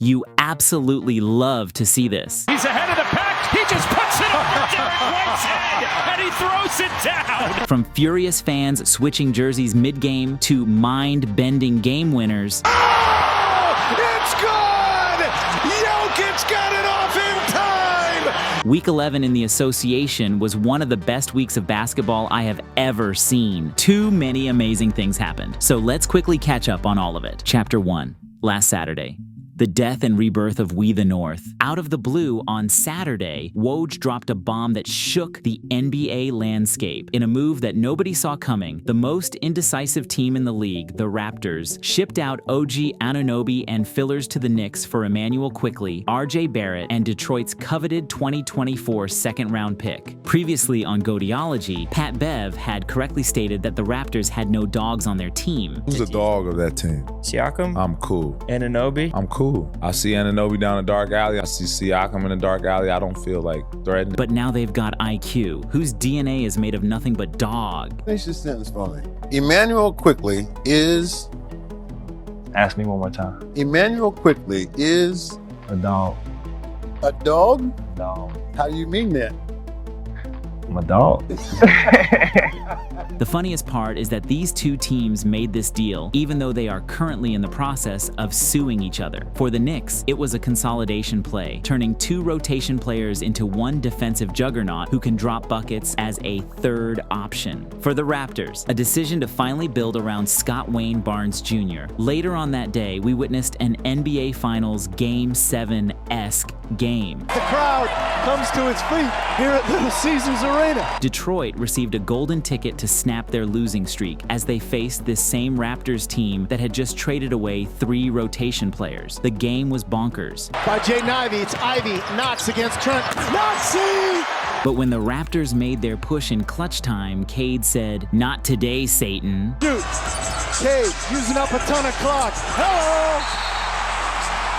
You absolutely love to see this. He's ahead of the pack. He just puts it over Derek White's head, and he throws it down. From furious fans switching jerseys mid-game to mind-bending game winners. Oh, it's good! Jokic got it off in time! Week 11 in the association was one of the best weeks of basketball I have ever seen. Too many amazing things happened. So let's quickly catch up on all of it. Chapter 1. Last Saturday. The death and rebirth of We the North. Out of the blue, on Saturday, Woj dropped a bomb that shook the NBA landscape. In a move that nobody saw coming, the most indecisive team in the league, the Raptors, shipped out OG Anunoby and fillers to the Knicks for Emmanuel Quickley, RJ Barrett, and Detroit's coveted 2024 second-round pick. Previously on Godeology, Pat Bev had correctly stated that the Raptors had no dogs on their team. Who's the dog of that team? Siakam? I'm cool. Anunoby? I'm cool. I see Anunoby down the dark alley. I see Siakam in the dark alley. I don't feel like threatened. But now they've got IQ, whose DNA is made of nothing but dog. Finish this sentence for me. Emmanuel Quickley is... Ask me one more time. Emmanuel Quickley is... A dog. A dog? Dog. How do you mean that? I'm a dog. The funniest part is that these two teams made this deal, even though they are currently in the process of suing each other. For the Knicks, it was a consolidation play, turning two rotation players into one defensive juggernaut who can drop buckets as a third option. For the Raptors, a decision to finally build around Scott Wayne Barnes Jr. Later on that day, we witnessed an NBA Finals Game 7-esque game. The crowd comes to its feet here at Little Caesars Arena. Detroit received a golden ticket to snap their losing streak as they faced this same Raptors team that had just traded away 3 rotation players. The game was bonkers. By Jaden Ivey, it's Ivey, Knox against Trent. Knoxy! But when the Raptors made their push in clutch time, Cade said, "Not today, Satan." Dude, Cade using up a ton of clock. Hello!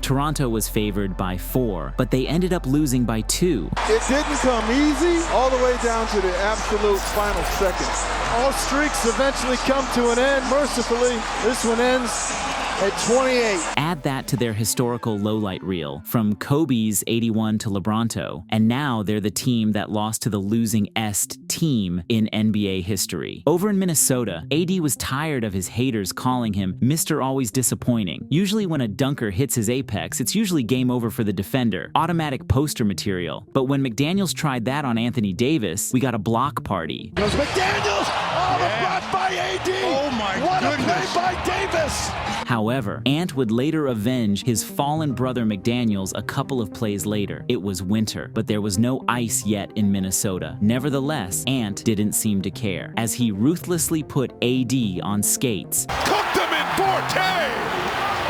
Toronto was favored by 4, but they ended up losing by 2. It didn't come easy all the way down to the absolute final seconds. All streaks eventually come to an end. Mercifully, this one ends at 28. Add that to their historical lowlight reel, from Kobe's 81 to LeBronto, and now they're the team that lost to the losing Est team in NBA history. Over in Minnesota, AD was tired of his haters calling him Mr. Always Disappointing. Usually when a dunker hits his apex, it's usually game over for the defender, automatic poster material. But when McDaniels tried that on Anthony Davis, we got a block party. Goes McDaniels! Oh, the block by AD! Oh my what goodness! What a play by Davis! However, Ant would later avenge his fallen brother McDaniels a couple of plays later. It was winter, but there was no ice yet in Minnesota. Nevertheless, Ant didn't seem to care, as he ruthlessly put AD on skates. Cooked them in 4K!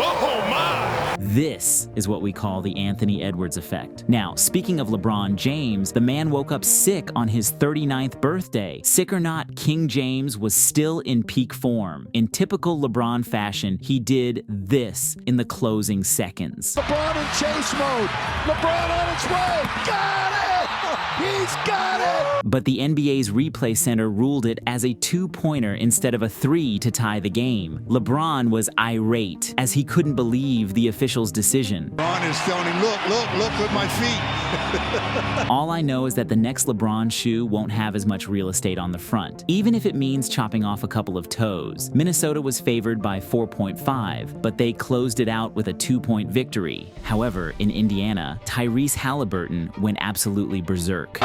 Oh my! This is what we call the Anthony Edwards effect. Now, speaking of LeBron James, the man woke up sick on his 39th birthday. Sick or not, King James was still in peak form. In typical LeBron fashion, he did this in the closing seconds. LeBron in chase mode. LeBron on its way. Got it! He's got it! But the NBA's replay center ruled it as a 2-pointer instead of a 3 to tie the game. LeBron was irate, as he couldn't believe the official's decision. LeBron is telling him, look at my feet. All I know is that the next LeBron shoe won't have as much real estate on the front, even if it means chopping off a couple of toes. Minnesota was favored by 4.5, but they closed it out with a 2-point victory. However, in Indiana, Tyrese Halliburton went absolutely berserk.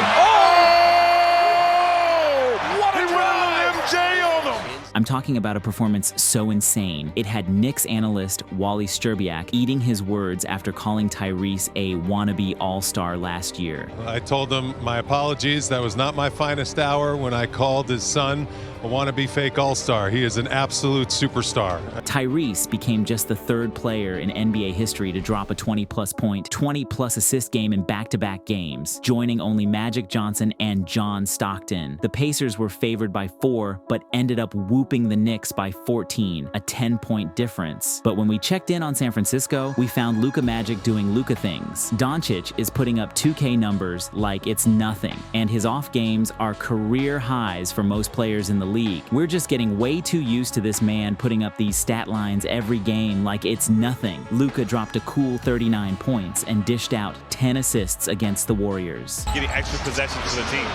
I'm talking about a performance so insane, it had Knicks analyst Wally Szczerbiak eating his words after calling Tyrese a wannabe all-star last year. I told him my apologies. That was not my finest hour when I called his son a wannabe fake all-star. He is an absolute superstar. Tyrese became just the 3rd player in NBA history to drop a 20-plus point, 20-plus assist game in back-to-back games, joining only Magic Johnson and John Stockton. The Pacers were favored by 4, but ended up whooping the Knicks by 14, a 10-point difference. But when we checked in on San Francisco, we found Luka Magic doing Luka things. Doncic is putting up 2K numbers like it's nothing, and his off games are career highs for most players in the the league. We're just getting way too used to this man putting up these stat lines every game like it's nothing. Luka dropped a cool 39 points and dished out 10 assists against the Warriors. Getting extra possessions for the team.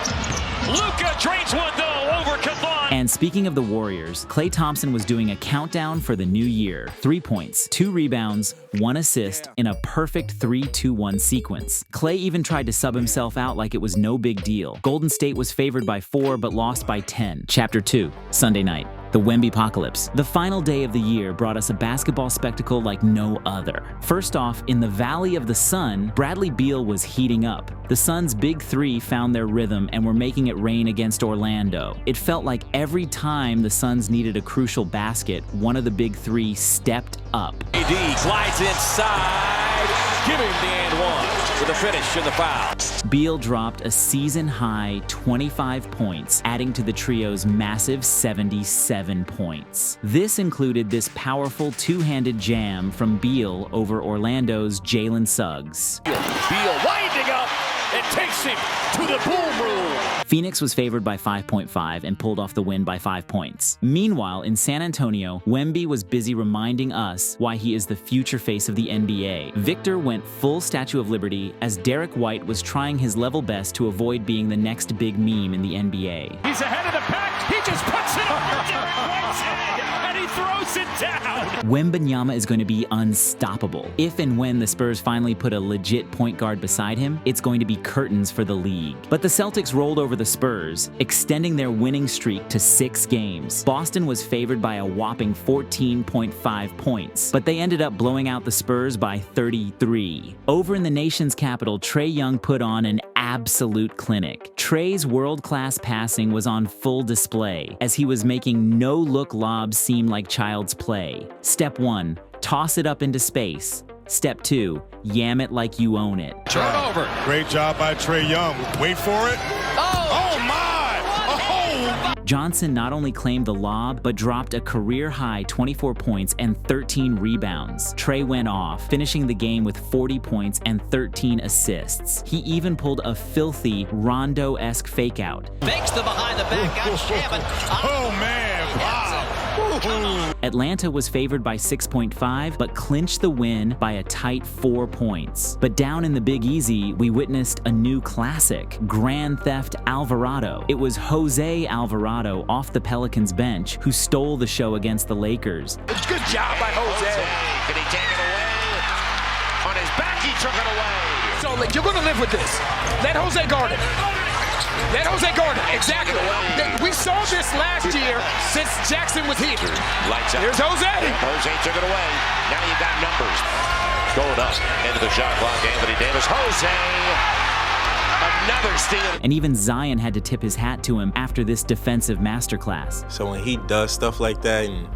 Luka drains one though over Kessler. And speaking of the Warriors, Klay Thompson was doing a countdown for the new year. 3 points, 2 rebounds, 1 assist in a perfect 3-2-1 sequence. Klay even tried to sub himself out like it was no big deal. Golden State was favored by 4 but lost by 10. Chapter 2, Sunday night. The Wemby apocalypse. The final day of the year brought us a basketball spectacle like no other. First off, in the Valley of the Sun, Bradley Beal was heating up. The Suns' big three found their rhythm and were making it rain against Orlando. It felt like every time the Suns needed a crucial basket, one of the big three stepped up. AD slides inside, giving the and one with a finish in the foul. Beal dropped a season-high 25 points, adding to the trio's massive 77 points. This included this powerful two-handed jam from Beal over Orlando's Jalen Suggs. Beal winding up and takes him to the boom room. Phoenix was favored by 5.5 and pulled off the win by 5 points. Meanwhile, in San Antonio, Wemby was busy reminding us why he is the future face of the NBA. Victor went full Statue of Liberty as Derek White was trying his level best to avoid being the next big meme in the NBA. He's ahead of the pack. He just puts it over Derek White's head and he throws it down. Wembanyama is going to be unstoppable. If and when the Spurs finally put a legit point guard beside him, it's going to be curtains for the league. But the Celtics rolled over the Spurs, extending their winning streak to 6 games. Boston was favored by a whopping 14.5 points, but they ended up blowing out the Spurs by 33. Over in the nation's capital, Trae Young put on an absolute clinic. Trae's world-class passing was on full display, as he was making no-look lobs seem like child's play. Step 1, toss it up into space. Step 2, yam it like you own it. Turnover. Great job by Trae Young. Wait for it. Oh my! Oh! Johnson not only claimed the lob, but dropped a career-high 24 points and 13 rebounds. Trae went off, finishing the game with 40 points and 13 assists. He even pulled a filthy Rondo-esque fake-out. Fakes the behind the back, got Shaman. Oh man! Wow! Atlanta was favored by 6.5, but clinched the win by a tight 4 points. But down in the Big Easy, we witnessed a new classic, Grand Theft Alvarado. It was Jose Alvarado off the Pelicans bench who stole the show against the Lakers. Good job by Jose. Did he take it away? On his back, he took it away. So you're going to live with this. Let Jose guard it. Let Jose guard it. Exactly. We saw this last year since Jackson was here. Lights out. Here's Jose. Jose took it away. Now you got numbers. Going up into the shot clock. Anthony Davis. Jose. Another steal. And even Zion had to tip his hat to him after this defensive masterclass. So when he does stuff like that, and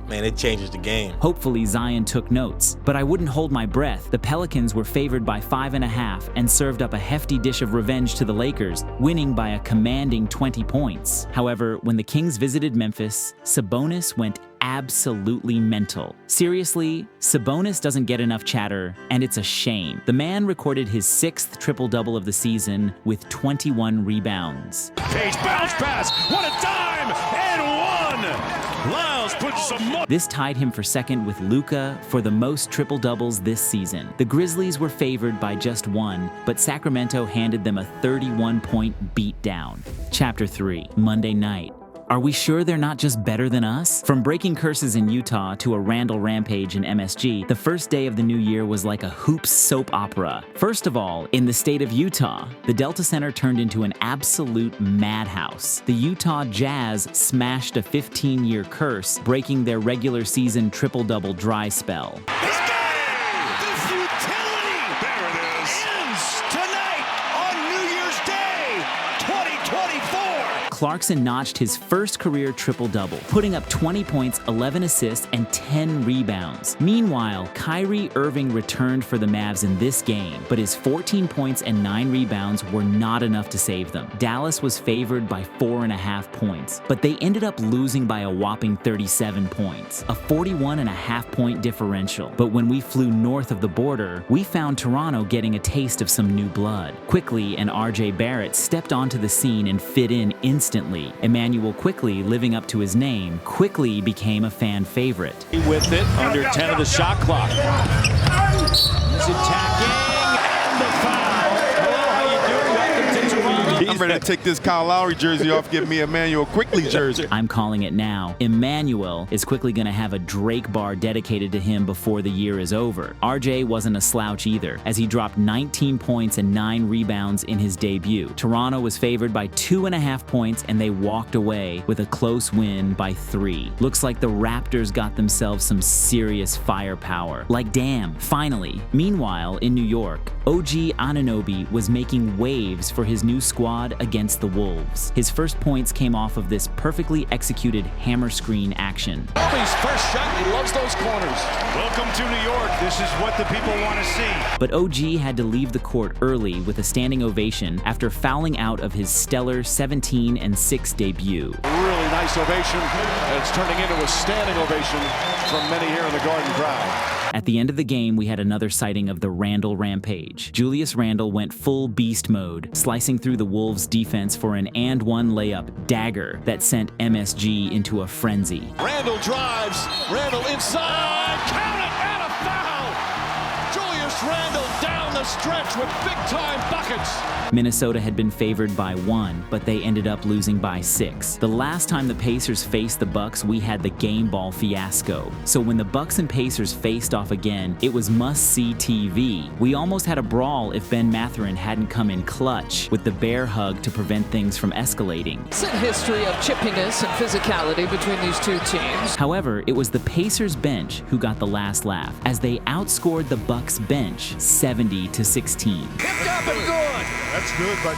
man, it changes the game. Hopefully Zion took notes, but I wouldn't hold my breath. The Pelicans were favored by 5.5 and served up a hefty dish of revenge to the Lakers, winning by a commanding 20 points. However, when the Kings visited Memphis, Sabonis went absolutely mental. Seriously, Sabonis doesn't get enough chatter, and it's a shame. The man recorded his 6th triple-double of the season with 21 rebounds. Page bounce pass. What a dime and one. Lyles puts some more. This tied him for second with Luka for the most triple-doubles this season. The Grizzlies were favored by just 1, but Sacramento handed them a 31-point beatdown. Chapter 3, Monday night. Are we sure they're not just better than us? From breaking curses in Utah to a Randall rampage in MSG, the first day of the new year was like a hoops soap opera. First of all, in the state of Utah, the Delta Center turned into an absolute madhouse. The Utah Jazz smashed a 15-year curse, breaking their regular season triple-double dry spell. He's got it! The futility! There it is! Ends tonight on New Year's Day, 2024! Clarkson notched his first career triple-double, putting up 20 points, 11 assists, and 10 rebounds. Meanwhile, Kyrie Irving returned for the Mavs in this game, but his 14 points and 9 rebounds were not enough to save them. Dallas was favored by 4.5 points, but they ended up losing by a whopping 37 points, a 41.5-point differential. But when we flew north of the border, we found Toronto getting a taste of some new blood. Quickly, and RJ Barrett stepped onto the scene and fit in instantly. instantly. Emmanuel quickly, living up to his name, quickly became a fan favorite. With it, under 10 of the shot clock. He's attacking, and the foul. Hello, how you doing? Welcome to Toronto. I'm ready to take this Kyle Lowry jersey off, give me Emmanuel Quickly jersey. I'm calling it now. Emmanuel is quickly going to have a Drake bar dedicated to him before the year is over. RJ wasn't a slouch either, as he dropped 19 points and 9 rebounds in his debut. Toronto was favored by 2.5 points, and they walked away with a close win by 3. Looks like the Raptors got themselves some serious firepower. Like, damn, finally. Meanwhile, in New York, OG Anunoby was making waves for his new squad against the Wolves. His first points came off of this perfectly executed hammer screen action. Obi's first shot, he loves those corners. Welcome to New York. This is what the people want to see. But OG had to leave the court early with a standing ovation after fouling out of his stellar 17-6 debut. Really nice ovation, and it's turning into a standing ovation from many here in the Garden crowd. At the end of the game, we had another sighting of the Randle Rampage. Julius Randle went full beast mode, slicing through the Wolves' defense for an and-one layup dagger that sent MSG into a frenzy. Randle drives, Randle inside, count it, and a foul! Julius Randle down the stretch with big-time buckets. Minnesota had been favored by 1, but they ended up losing by 6. The last time the Pacers faced the Bucks, we had the game ball fiasco. So when the Bucks and Pacers faced off again, it was must-see TV. We almost had a brawl if Ben Mathurin hadn't come in clutch with the bear hug to prevent things from escalating. It's a history of chippiness and physicality between these two teams. However, it was the Pacers bench who got the last laugh, as they outscored the Bucks bench 70-16. Picked up and good. That's good, but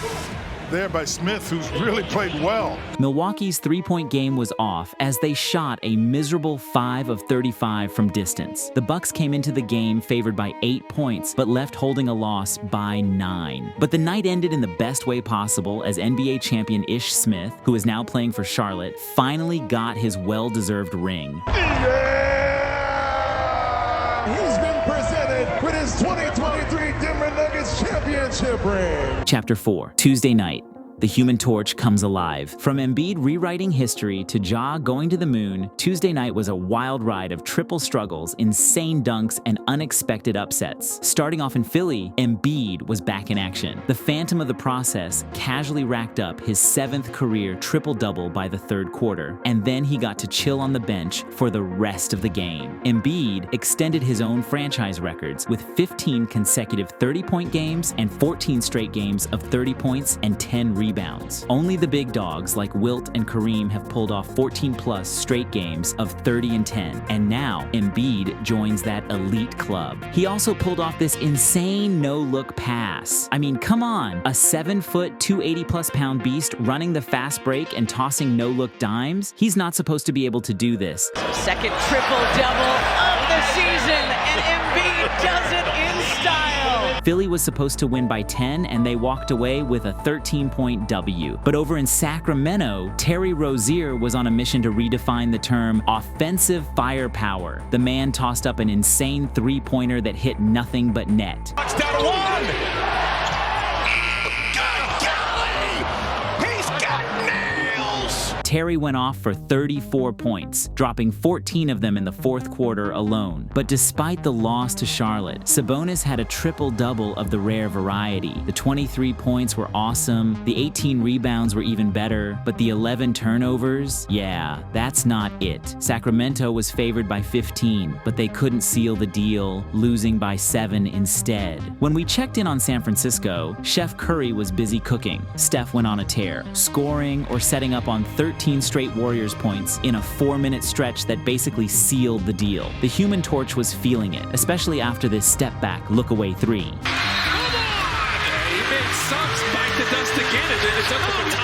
there by Smith, who's really played well. Milwaukee's three-point game was off as they shot a miserable 5 of 35 from distance. The Bucks came into the game favored by 8 points, but left holding a loss by 9. But the night ended in the best way possible as NBA champion Ish Smith, who is now playing for Charlotte, finally got his well-deserved ring. He's been presented with his 2023 Denver Nuggets championship ring. Chapter 4, Tuesday night. The Human Torch comes alive. From Embiid rewriting history to Ja going to the moon, Tuesday night was a wild ride of triple struggles, insane dunks, and unexpected upsets. Starting off in Philly, Embiid was back in action. The phantom of the process casually racked up his 7th career triple-double by the 3rd quarter, and then he got to chill on the bench for the rest of the game. Embiid extended his own franchise records with 15 consecutive 30-point games and 14 straight games of 30 points and 10 rebounds. Only the big dogs like Wilt and Kareem have pulled off 14-plus straight games of 30 and 10, and now Embiid joins that elite club. He also pulled off this insane no-look pass. I mean, come on, a 7-foot, 280-plus pound beast running the fast break and tossing no-look dimes? He's not supposed to be able to do this. Second triple-double of the season, and Embiid does it in style. Philly was supposed to win by 10, and they walked away with a 13-point W. But over in Sacramento, Terry Rozier was on a mission to redefine the term offensive firepower. The man tossed up an insane three-pointer that hit nothing but net. Touchdown to 1. Good golly! He's got nails! Terry went off for 34 points, dropping 14 of them in the 4th quarter alone. But despite the loss to Charlotte, Sabonis had a triple-double of the rare variety. The 23 points were awesome, the 18 rebounds were even better, but the 11 turnovers, yeah, that's not it. Sacramento was favored by 15, but they couldn't seal the deal, losing by 7 instead. When we checked in on San Francisco, Chef Curry was busy cooking. Steph went on a tear, scoring or setting up on 13 straight Warriors points in a 4-minute stretch that basically sealed the deal. The Human Torch was feeling it, especially after this step-back, look-away 3. Come on! He made Suggs bite the dust again. It's another time.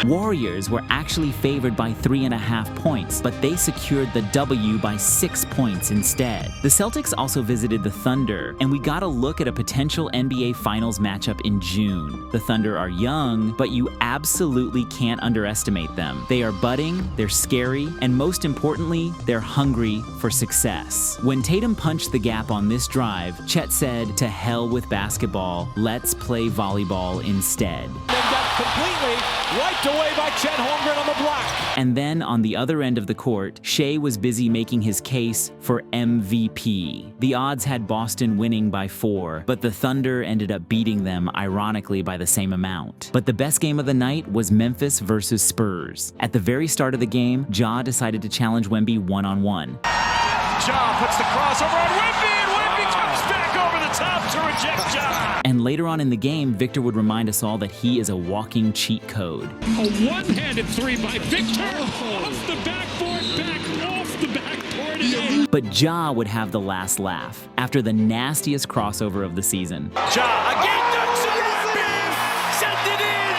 Warriors were actually favored by 3.5 points, but they secured the W by 6 points instead. The Celtics also visited the Thunder, and we got a look at a potential NBA Finals matchup in June. The Thunder are young, but you absolutely can't underestimate them. They are budding, they're scary, and most importantly, they're hungry for success. When Tatum punched the gap on this drive, Chet said, "To hell with basketball, let's play volleyball instead." Completely right to away by Chet Holmgren on the block. And then on the other end of the court, Shea was busy making his case for MVP. The odds had Boston winning by 4, but the Thunder ended up beating them, ironically, by the same amount. But the best game of the night was Memphis versus Spurs. At the very start of the game, Ja decided to challenge Wemby one-on-one. Ja puts the crossover on Wemby, and Wemby comes back over the top to reject Ja. And later on in the game, Victor would remind us all that he is a walking cheat code. A one-handed three by Victor. Off the backboard, back off the backboard again. But Ja would have the last laugh after the nastiest crossover of the season. Ja again dunks it. Wemby sent it in.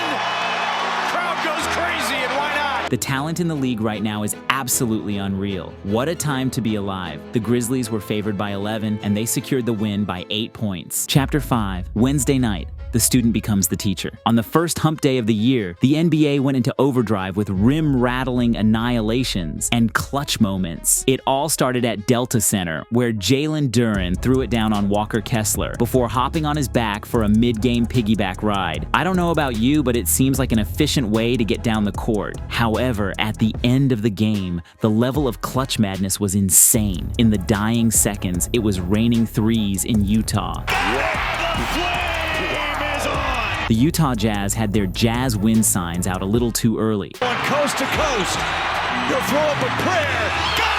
Crowd goes crazy, and why not? The talent in the league right now is absolutely unreal. What a time to be alive. The Grizzlies were favored by 11, and they secured the win by 8 points. Chapter 5, Wednesday night. The student becomes the teacher. On the first hump day of the year, the NBA went into overdrive with rim-rattling annihilations and clutch moments. It all started at Delta Center, where Jalen Duren threw it down on Walker Kessler before hopping on his back for a mid-game piggyback ride. I don't know about you, but it seems like an efficient way to get down the court. However, at the end of the game, the level of clutch madness was insane. In the dying seconds, it was raining threes in Utah. The Utah Jazz had their Jazz win signs out a little too early. On coast to coast, you'll throw up a prayer. Got it!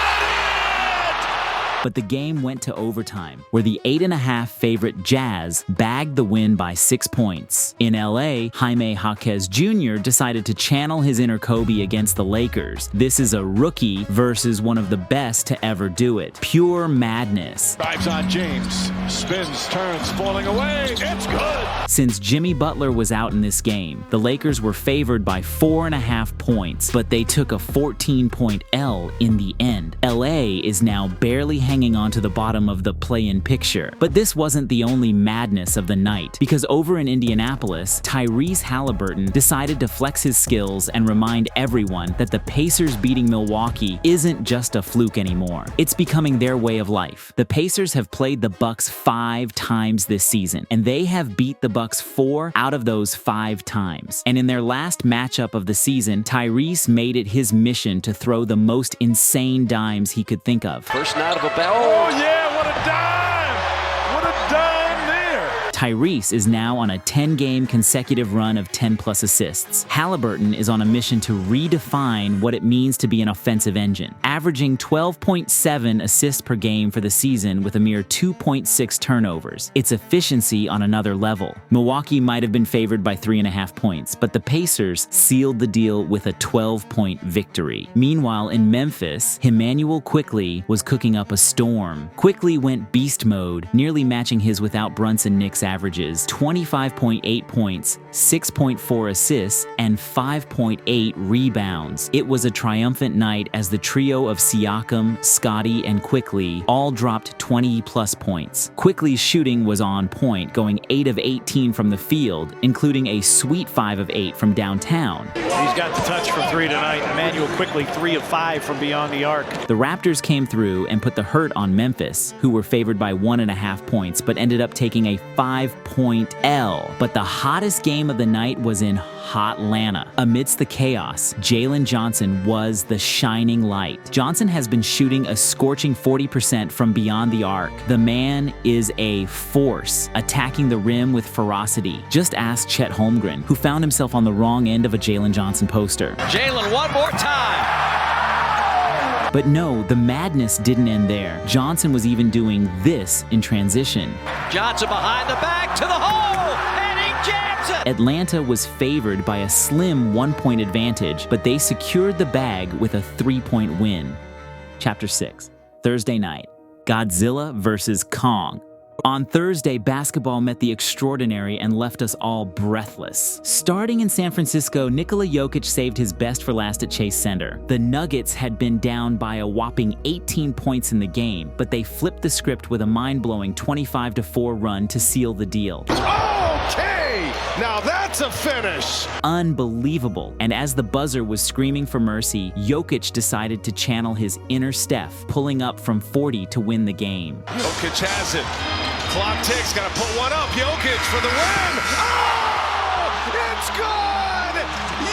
But the game went to overtime, where the 8.5 favorite Jazz bagged the win by 6 points. In LA, Jaime Jaquez Jr. decided to channel his inner Kobe against the Lakers. This is a rookie versus one of the best to ever do it. Pure madness. Drives on James, spins, turns, falling away. It's good. Since Jimmy Butler was out in this game, the Lakers were favored by 4.5 points, but they took a 14-point L in the end. LA is now barely hanging on to the bottom of the play-in picture. But this wasn't the only madness of the night, because over in Indianapolis, Tyrese Halliburton decided to flex his skills and remind everyone that the Pacers beating Milwaukee isn't just a fluke anymore. It's becoming their way of life. The Pacers have played the Bucks 5 times this season, and they have beat the Bucks 4 out of those 5 times. And in their last matchup of the season, Tyrese made it his mission to throw the most insane dimes he could think of. First night of a bell. Oh, yeah, what a dime! What a dime there! Tyrese is now on a 10-game consecutive run of 10-plus assists. Halliburton is on a mission to redefine what it means to be an offensive engine, averaging 12.7 assists per game for the season with a mere 2.6 turnovers. It's efficiency on another level. Milwaukee might have been favored by 3.5 points, but the Pacers sealed the deal with a 12-point victory. Meanwhile, in Memphis, Immanuel Quickley was cooking up a storm. Quickley went beast mode, nearly matching his without Brunson Knicks averages: 25.8 points, 6.4 assists, and 5.8 rebounds. It was a triumphant night as the trio of Siakam, Scottie, and Quickley all dropped 20-plus points. Quickley's shooting was on point, going 8 of 18 from the field, including a sweet 5 of 8 from downtown. He's got the touch from 3 tonight. Immanuel Quickley 3 of 5 from beyond the arc. The Raptors came through and put the hurt on Memphis, who were favored by 1.5 points, but ended up taking a 5-point L. But the hottest game of the night was in Hotlanta. Amidst the chaos, Jalen Johnson was the shining light. Johnson has been shooting a scorching 40% from beyond the arc. The man is a force, attacking the rim with ferocity. Just ask Chet Holmgren, who found himself on the wrong end of a Jalen Johnson poster. Jalen, one more time. But no, the madness didn't end there. Johnson was even doing this in transition. Johnson behind the back to the hole, and he jams it. Atlanta was favored by a slim 1-point advantage, but they secured the bag with a 3-point win. Chapter 6, Thursday night, Godzilla versus Kong. On Thursday, basketball met the extraordinary and left us all breathless. Starting in San Francisco, Nikola Jokic saved his best for last at Chase Center. The Nuggets had been down by a whopping 18 points in the game, but they flipped the script with a mind-blowing 25-4 run to seal the deal. Okay, now that's a finish. Unbelievable. And as the buzzer was screaming for mercy, Jokic decided to channel his inner Steph, pulling up from 40 to win the game. Jokic has it. Clock ticks, gotta put one up. Jokic for the win. Oh! It's good!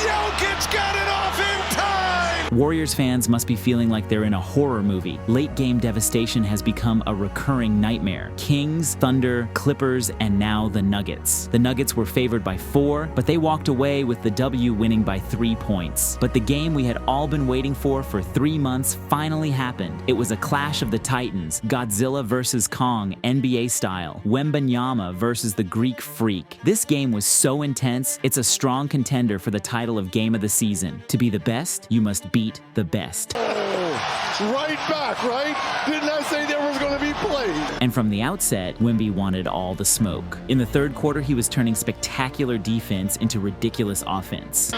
Jokic got it off in time! Warriors fans must be feeling like they're in a horror movie. Late game devastation has become a recurring nightmare. Kings, Thunder, Clippers, and now the Nuggets. The Nuggets were favored by 4, but they walked away with the W winning by 3 points. But the game we had all been waiting for 3 months finally happened. It was a clash of the Titans, Godzilla versus Kong, NBA style, Wembanyama versus the Greek Freak. This game was so intense, it's a strong contender for the title of Game of the Season. To be the best, you must beat the best. Oh, right back, right? Didn't I say there was going to be plays? And from the outset, Wemby wanted all the smoke. In the third quarter, he was turning spectacular defense into ridiculous offense.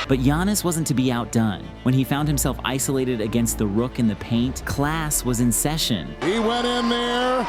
But Giannis wasn't to be outdone. When he found himself isolated against the Rook in the paint, class was in session. He went in there,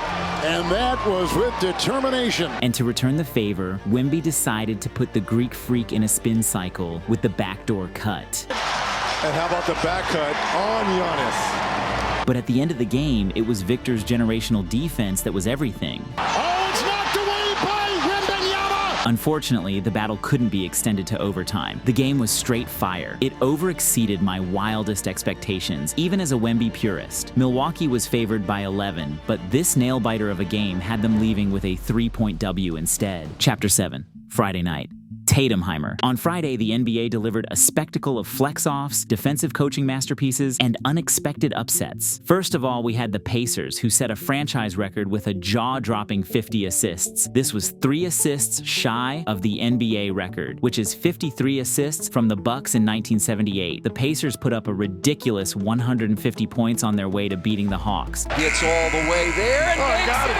and that was with determination. And to return the favor, Wemby decided to put the Greek Freak in a spin cycle with the backdoor cut. And how about the back cut on Giannis? But at the end of the game, it was Victor's generational defense that was everything. Oh, it's knocked away by Wembanyama! Unfortunately, the battle couldn't be extended to overtime. The game was straight fire. It overexceeded my wildest expectations, even as a Wemby purist. Milwaukee was favored by 11, but this nail-biter of a game had them leaving with a 3-point W instead. Chapter 7, Friday night. Tatumheimer. On Friday, the NBA delivered a spectacle of flex-offs, defensive coaching masterpieces, and unexpected upsets. First of all, we had the Pacers, who set a franchise record with a jaw-dropping 50 assists. This was 3 assists shy of the NBA record, which is 53 assists from the Bucks in 1978. The Pacers put up a ridiculous 150 points on their way to beating the Hawks. Gets all the way there and makes it in!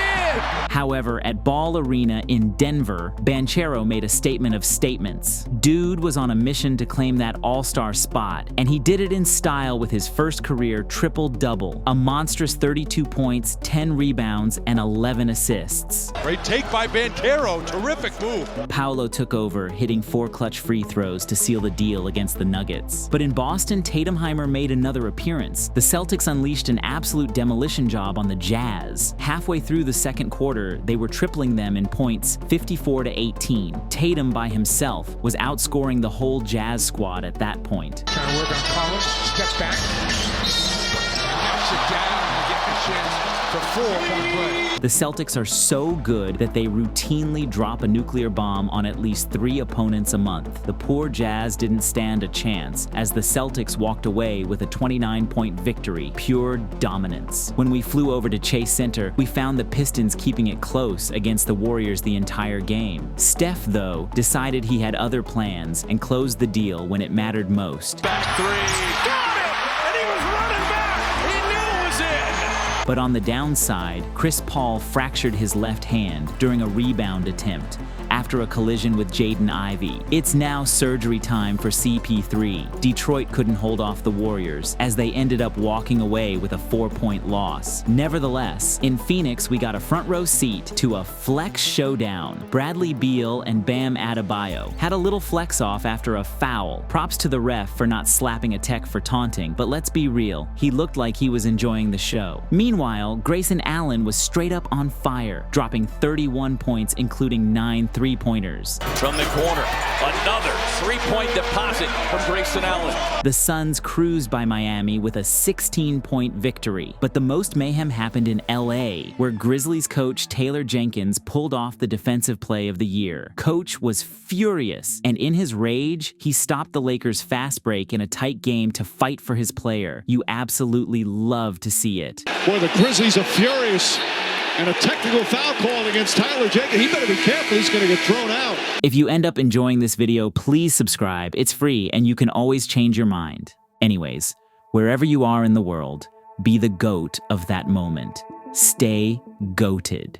However, at Ball Arena in Denver, Banchero made a statement of statements. Dude was on a mission to claim that all-star spot, and he did it in style with his first career triple-double, a monstrous 32 points, 10 rebounds, and 11 assists. Great take by Banchero. Terrific move. Paolo took over, hitting 4 clutch free throws to seal the deal against the Nuggets. But in Boston, Tatumheimer made another appearance. The Celtics unleashed an absolute demolition job on the Jazz. Halfway through the second quarter, they were tripling them in points 54-18. Tatum by himself was outscoring the whole Jazz squad at that point. Trying to work on Collins, steps back, knocks it down, and get the chance for 4-point play. The Celtics are so good that they routinely drop a nuclear bomb on at least 3 opponents a month. The poor Jazz didn't stand a chance, as the Celtics walked away with a 29-point victory, pure dominance. When we flew over to Chase Center, we found the Pistons keeping it close against the Warriors the entire game. Steph, though, decided he had other plans and closed the deal when it mattered most. Back 3. Got it! And he was running back. He knew it was in. But on the downside, Chris Paul fractured his left hand during a rebound attempt after a collision with Jaden Ivey. It's now surgery time for CP3. Detroit couldn't hold off the Warriors, as they ended up walking away with a 4-point loss. Nevertheless, in Phoenix, we got a front row seat to a flex showdown. Bradley Beal and Bam Adebayo had a little flex off after a foul. Props to the ref for not slapping a tech for taunting, but let's be real, he looked like he was enjoying the show. Meanwhile, Grayson Allen was straight up on fire, dropping 31 points, including 9 3-pointers. From the corner, another 3-point deposit from Grayson Allen. The Suns cruised by Miami with a 16-point victory. But the most mayhem happened in LA, where Grizzlies coach Taylor Jenkins pulled off the defensive play of the year. Coach was furious, and in his rage, he stopped the Lakers' fast break in a tight game to fight for his player. You absolutely love to see it. Boy, the Grizzlies are furious. And a technical foul call against Tyler Jenkins. He better be careful. He's going to get thrown out. If you end up enjoying this video, please subscribe. It's free, and you can always change your mind. Anyways, wherever you are in the world, be the GOAT of that moment. Stay GOATed.